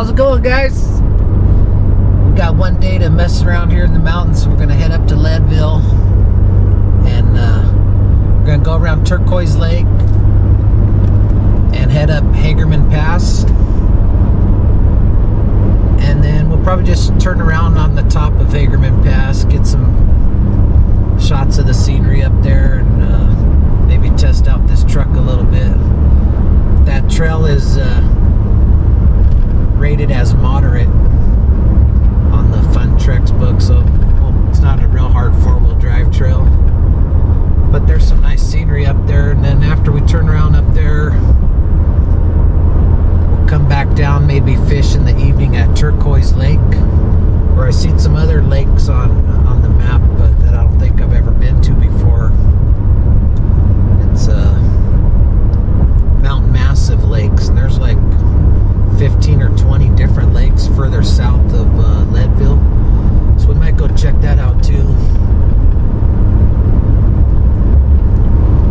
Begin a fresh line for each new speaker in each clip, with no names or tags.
How's it going, guys? We got one day to mess around here in the mountains. We're gonna head up to Leadville, and we're gonna go around Turquoise Lake and head up Hagerman Pass, and then we'll probably just turn around on the top of Hagerman Pass, get some shots of the scenery up there, and maybe test out this truck a little bit. That trail is rated as moderate on the Fun Treks book, so it's not a real hard four-wheel drive trail, but there's some nice scenery up there. And then after we turn around up there, we'll come back down, maybe fish in the evening at Turquoise Lake, where I seen some other lakes on the map, but that I don't think I've ever been to before. It's Mountain Massive Lakes, and there's like 15 or 20 different lakes further south of Leadville, so we might go check that out too.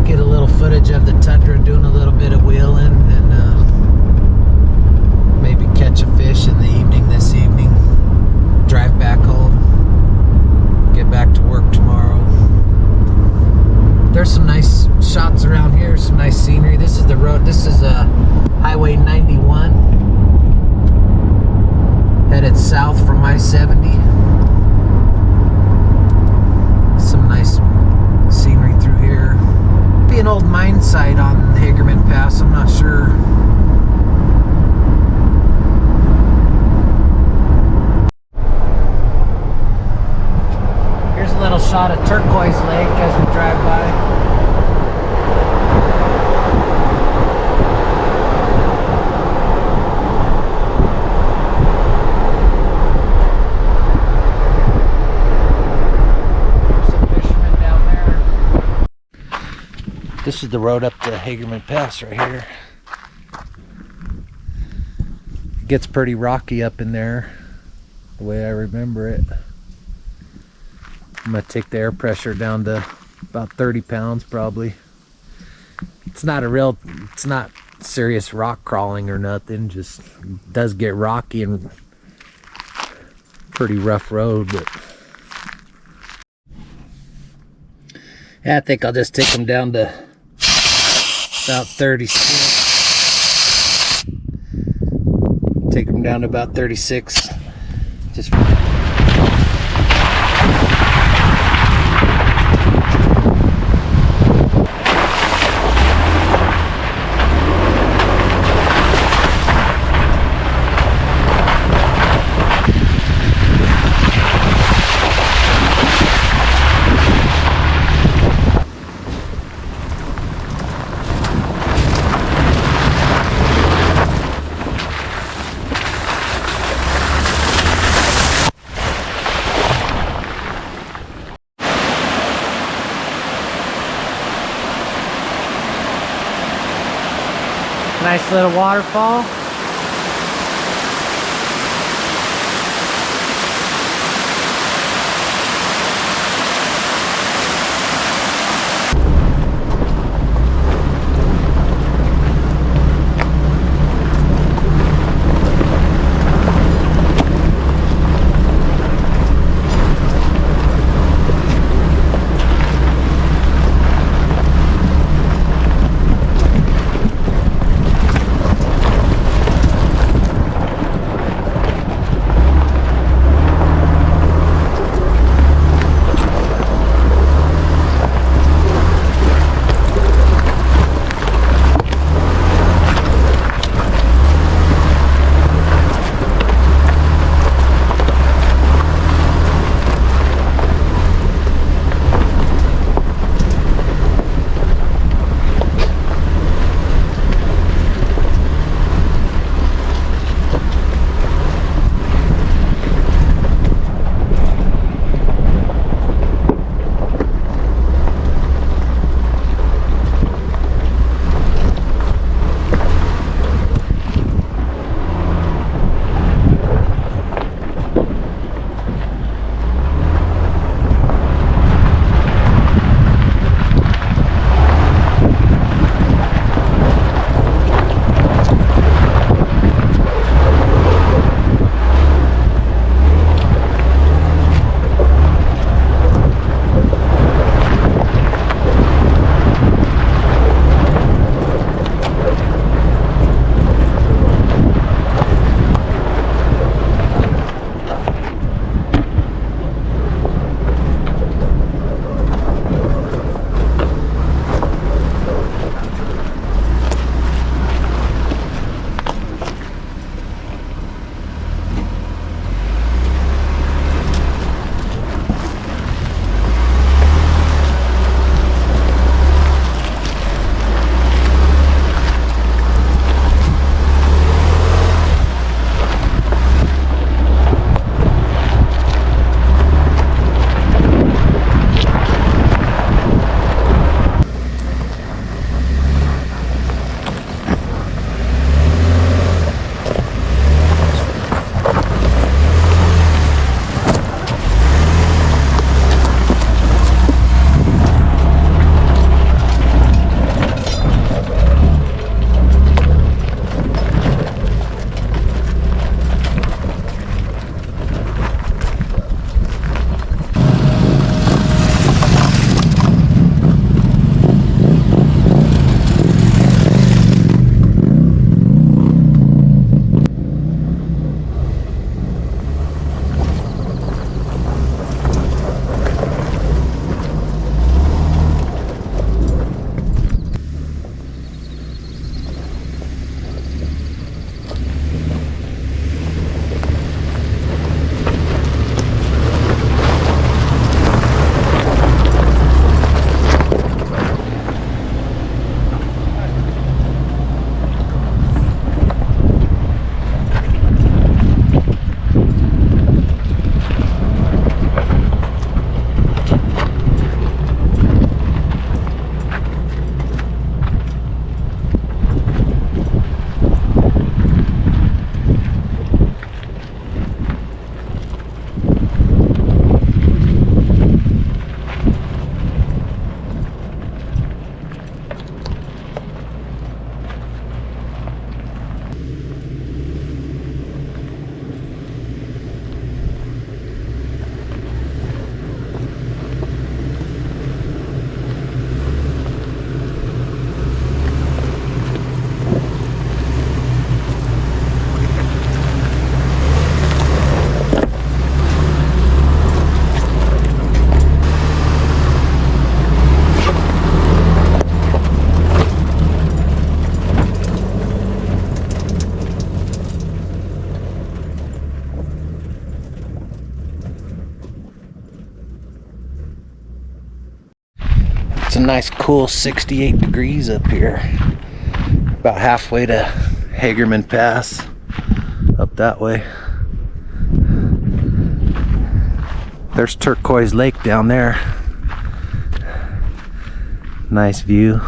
Get a little footage of the Tundra doing a little bit of wheeling, and maybe catch a fish in the evening this evening, drive back home, get back to work tomorrow. There's some nice shots around here, some nice scenery. This is the road, this is Highway 91, headed south from I-70. Some nice scenery through here. Be an old mine site on Hagerman Pass, I'm not sure. Here's a little shot of Turquoise Lake as we drive by. This is the road up to Hagerman Pass right here. It gets pretty rocky up in there, the way I remember it. I'm gonna take the air pressure down to about 30 pounds probably. It's not serious rock crawling or nothing, just does get rocky and pretty rough road, but yeah, I think I'll just take them down to about 36. Take them down to about 36. Just nice little waterfall. nice cool 68 degrees up here. About halfway to Hagerman Pass. Up that way. There's Turquoise Lake down there. Nice view.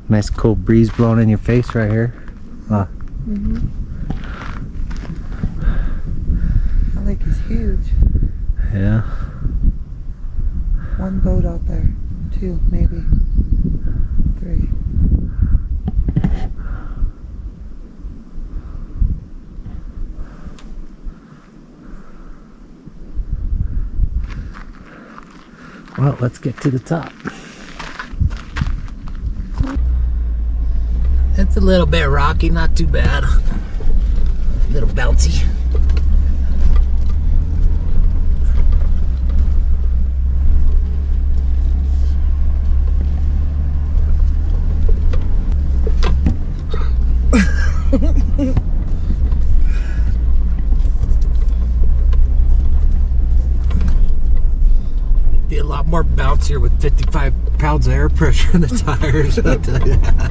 Nice cool breeze blowing in your face right here. Huh.
That lake is huge.
Yeah.
One boat out there. 2, maybe. 3.
Well, let's get to the top. It's a little bit rocky, not too bad. A little bouncy. Be a lot more bouncier with 55 pounds of air pressure in the tires, I'll tell you that.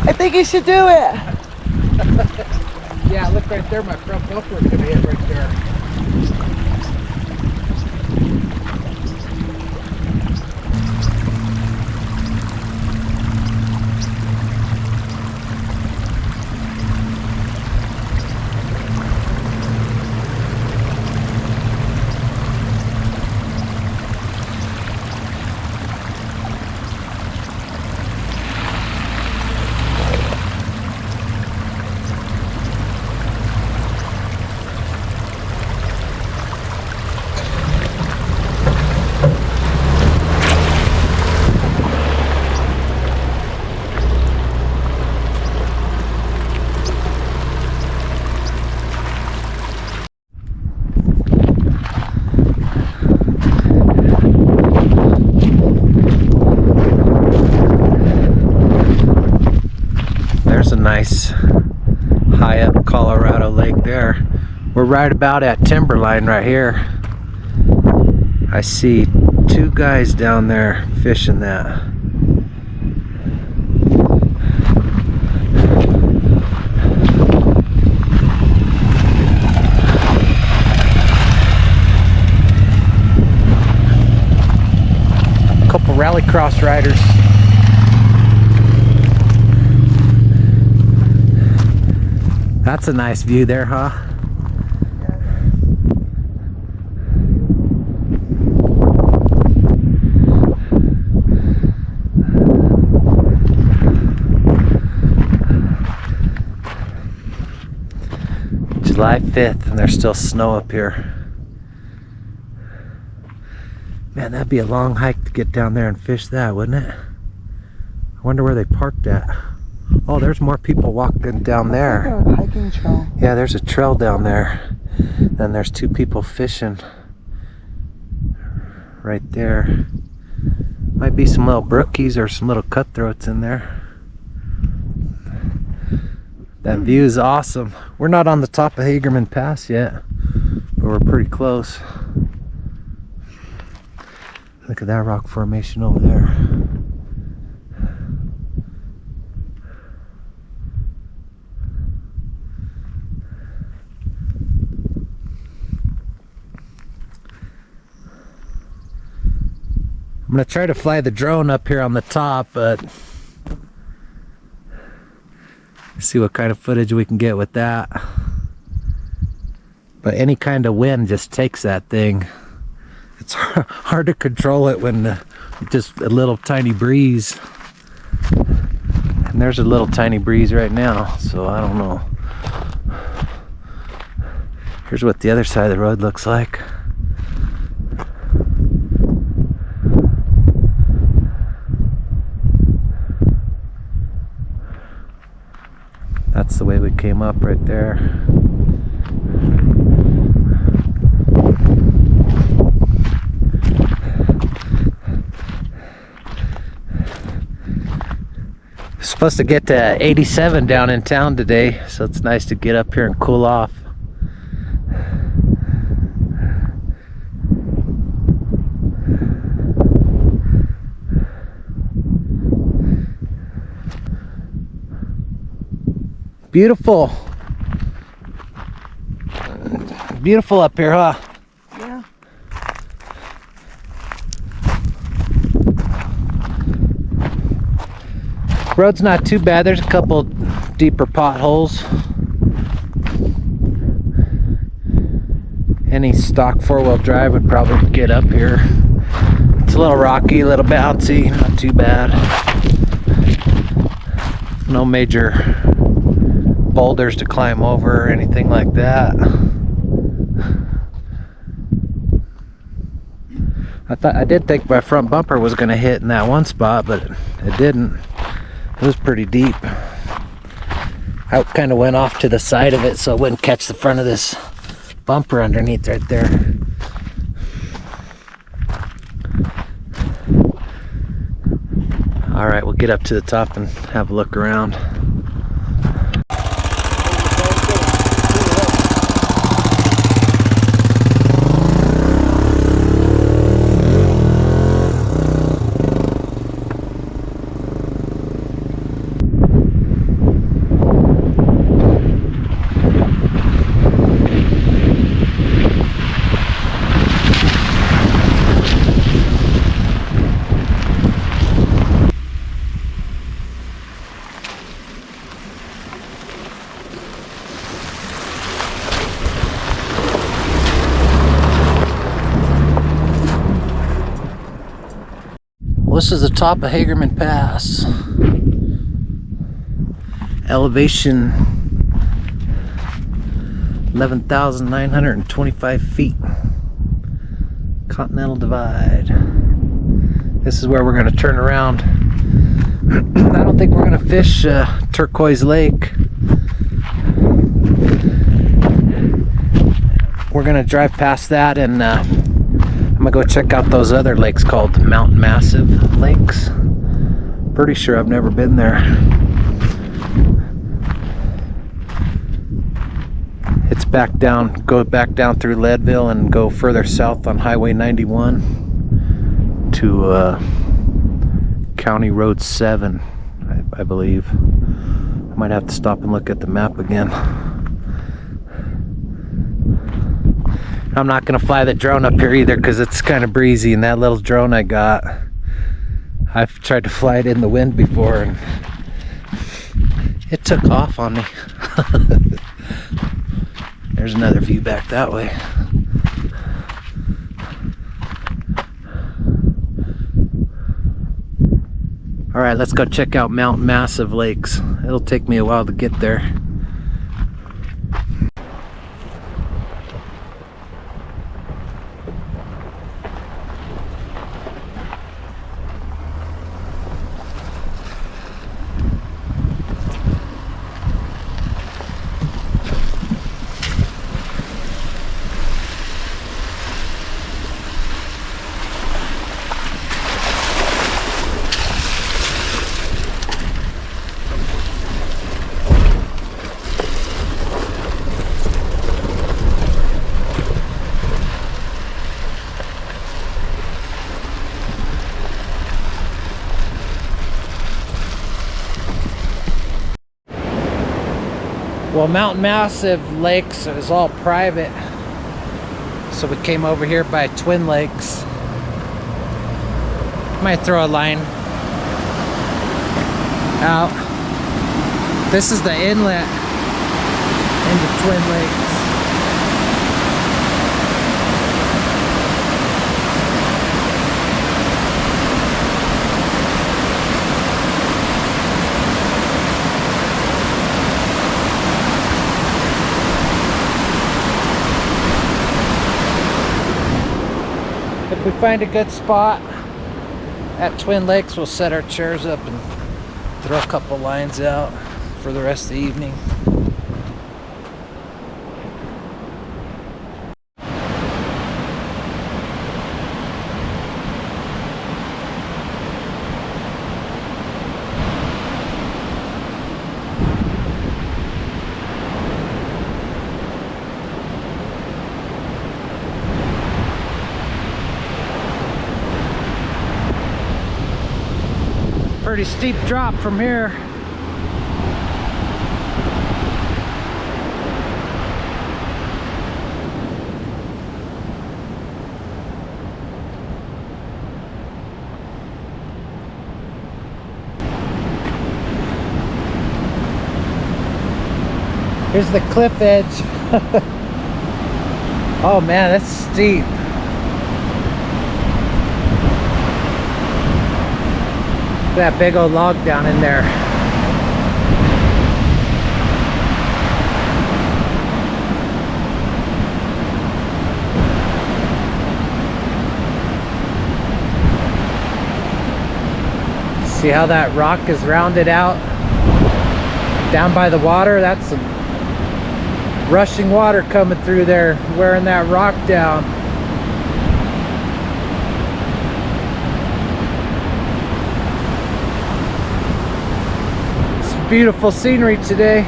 I think you should do it.
Yeah, look right there, my front bumper is gonna hit right there. There's a nice high up Colorado lake there. We're right about at timberline right here. I see two guys down there fishing that. Couple rallycross riders. That's a nice view there, huh? July 5th and there's still snow up here. Man, that'd be a long hike to get down there and fish that, wouldn't it? I wonder where they parked at. Oh, there's more people walking down there.
Like a hiking trail.
Yeah, there's a trail down there. And there's two people fishing right there. Might be some little brookies or some little cutthroats in there. That view is awesome. We're not on the top of Hagerman Pass yet, but we're pretty close. Look at that rock formation over there. I'm gonna try to fly the drone up here on the top, but see what kind of footage we can get with that. But any kind of wind just takes that thing. It's hard to control it when just a little tiny breeze. And there's a little tiny breeze right now, so I don't know. Here's what the other side of the road looks like. That's the way we came up right there. Supposed to get to 87 down in town today, so it's nice to get up here and cool off. Beautiful. Beautiful up here, huh?
Yeah.
Road's not too bad. There's a couple deeper potholes. Any stock four-wheel drive would probably get up here. It's a little rocky, a little bouncy, not too bad. No major boulders to climb over or anything like that. I did think my front bumper was going to hit in that one spot, but it didn't. It was pretty deep. I kind of went off to the side of it so it wouldn't catch the front of this bumper underneath right there. All right, we'll get up to the top and have a look around. This is the top of Hagerman Pass. Elevation 11,925 feet. Continental Divide. This is where we're going to turn around. I don't think we're going to fish Turquoise Lake. We're going to drive past that and I'm going to go check out those other lakes called Mountain Massive Lakes. Pretty sure I've never been there. It's back down, go back down through Leadville and go further south on Highway 91 to County Road 7, I believe. I might have to stop and look at the map again. I'm not gonna fly the drone up here either because it's kind of breezy, and that little drone I got, I've tried to fly it in the wind before and it took off on me. There's another view back that way. All right, let's go check out Mountain Massive Lakes. It'll take me a while to get there. Well, Mountain Massive Lakes is all private, so we came over here by Twin Lakes. Might throw a line out. This is the inlet into Twin Lakes. If we find a good spot at Twin Lakes, we'll set our chairs up and throw a couple lines out for the rest of the evening. Pretty steep drop from here. Here's the cliff edge. Oh man, that's steep. That big old log down in there. See how that rock is rounded out down by the water? That's some rushing water coming through there, wearing that rock down. Beautiful scenery today.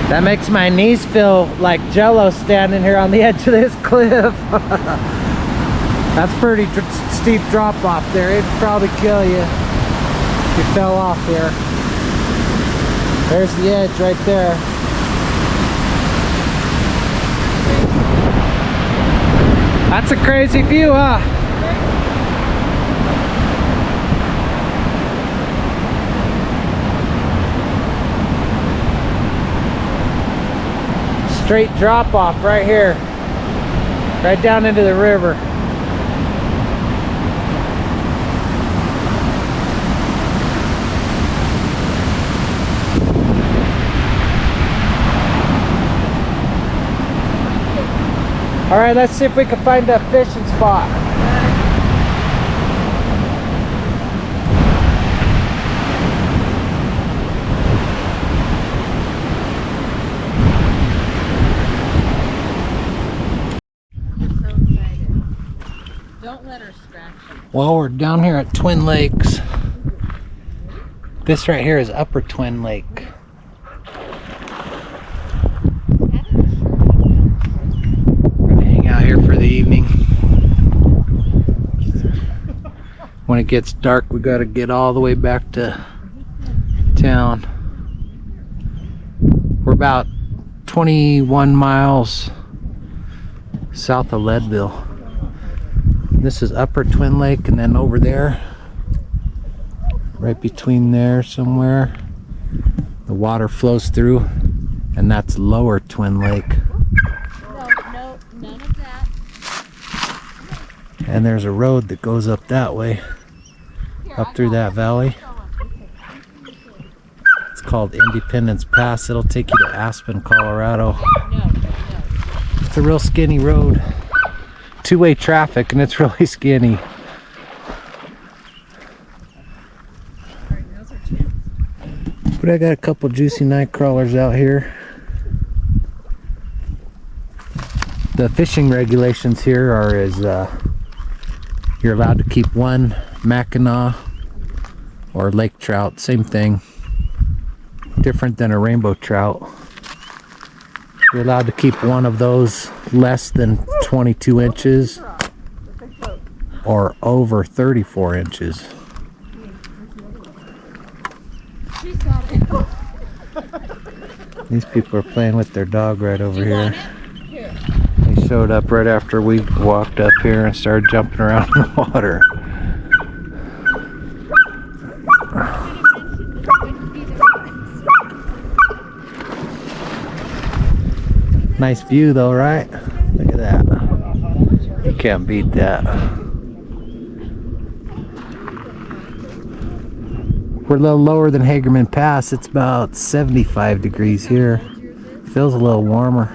That makes my knees feel like jello standing here on the edge of this cliff. That's pretty steep drop off there. It'd probably kill you if you fell off here. There's the edge right there. That's a crazy view, huh? Straight drop off right here. Right down into the river. All right, let's see if we can find a fishing spot.
Don't let her scratch you.
Well, we're down here at Twin Lakes. This right here is Upper Twin Lake. We're gonna hang out here for the evening. When it gets dark, we gotta get all the way back to town. We're about 21 miles south of Leadville. This is Upper Twin Lake, and then over there, right between there somewhere, the water flows through, and that's Lower Twin Lake.
No, none of that.
And there's a road that goes up that way, up through that valley. It's called Independence Pass. It'll take you to Aspen, Colorado.
No.
It's a real skinny road. Two-way traffic, and it's really skinny. But I got a couple juicy night crawlers out here. The fishing regulations here are you're allowed to keep one Mackinaw or lake trout, same thing. Different than a rainbow trout. You're allowed to keep one of those less than 22 inches or over 34 inches. These people are playing with their dog right over here. They showed up right after we walked up here and started jumping around in the water. Nice view though, right? Look at that. You can't beat that. We're a little lower than Hagerman Pass. It's about 75 degrees here. Feels a little warmer.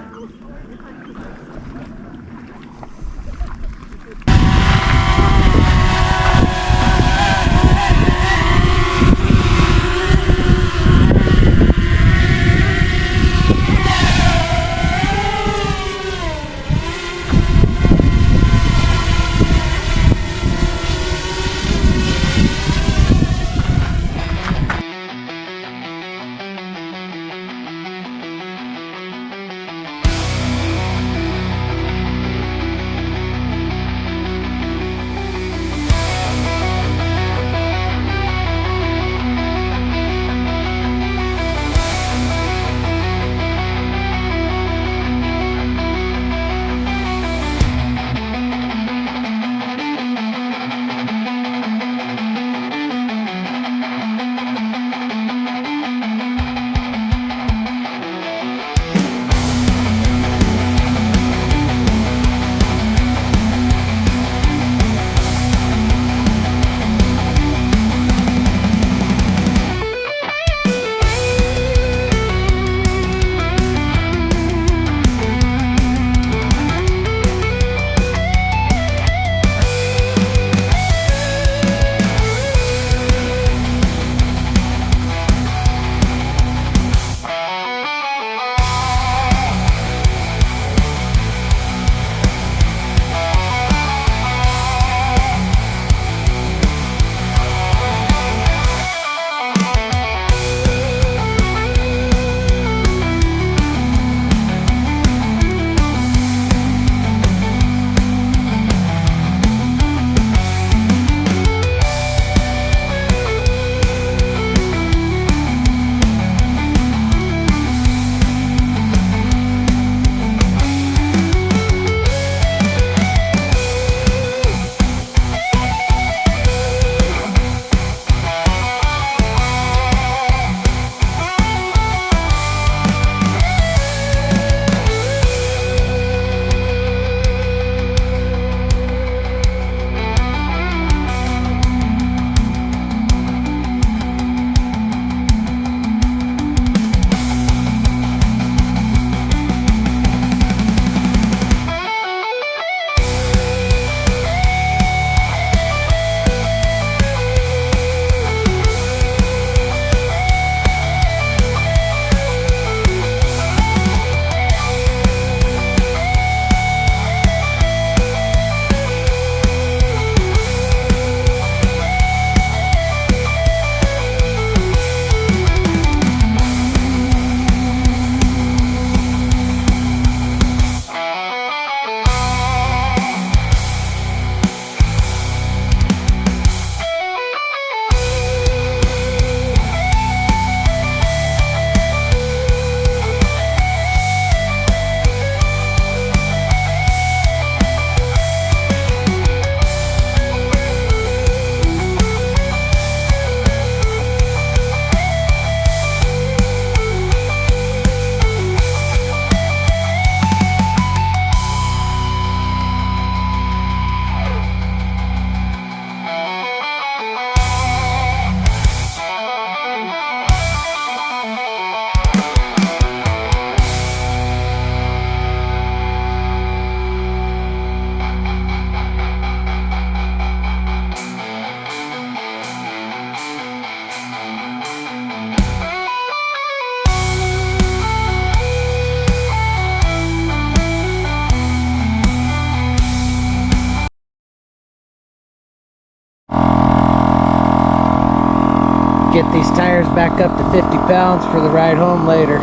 get these tires back up to 50 pounds for the ride home later.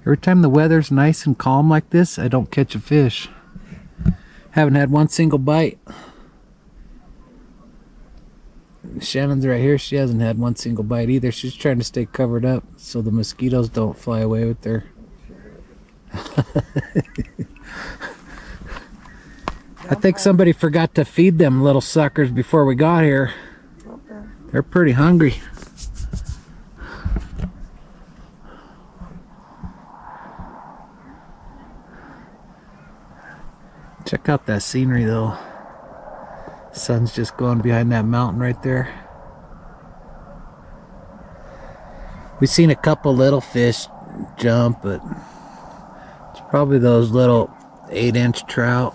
Every time the weather's nice and calm like this, I don't catch a fish. Haven't had one single bite. Shannon's right here. She hasn't had one single bite either. She's trying to stay covered up so the mosquitoes don't fly away with her. I think somebody forgot to feed them little suckers before we got here. They're pretty hungry. Check out that scenery though. Sun's just going behind that mountain right there. We've seen a couple little fish jump, but it's probably those little 8-inch trout.